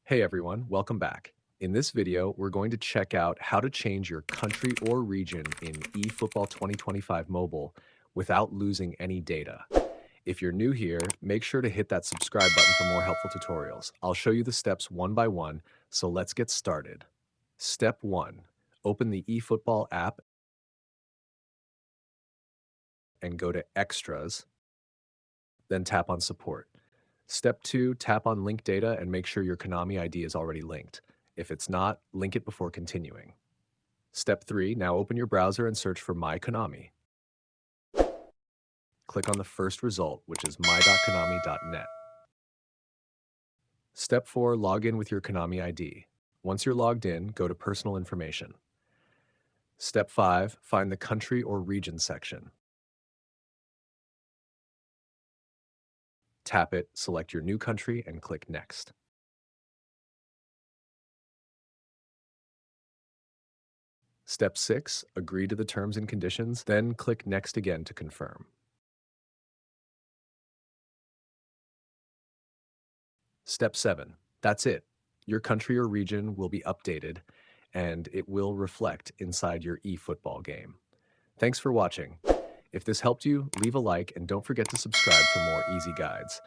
Hey everyone, welcome back. In this video, we're going to check out how to change your country or region in eFootball 2025 mobile without losing any data. If you're new here, make sure to hit that subscribe button for more helpful tutorials. I'll show you the steps one by one, so let's get started. Step 1. Open the eFootball app and go to Extras, then tap on Support. Step 2, tap on Link Data and make sure your Konami ID is already linked. If it's not, link it before continuing. Step 3, now open your browser and search for My Konami. Click on the first result, which is my.konami.net. Step 4, log in with your Konami ID. Once you're logged in, go to Personal Information. Step 5, find the Country or Region section. Tap it, select your new country, and click Next. Step 6, agree to the terms and conditions, then click Next again to confirm. Step 7, that's it. Your country or region will be updated, and it will reflect inside your eFootball game. Thanks for watching. If this helped you, leave a like and don't forget to subscribe for more easy guides.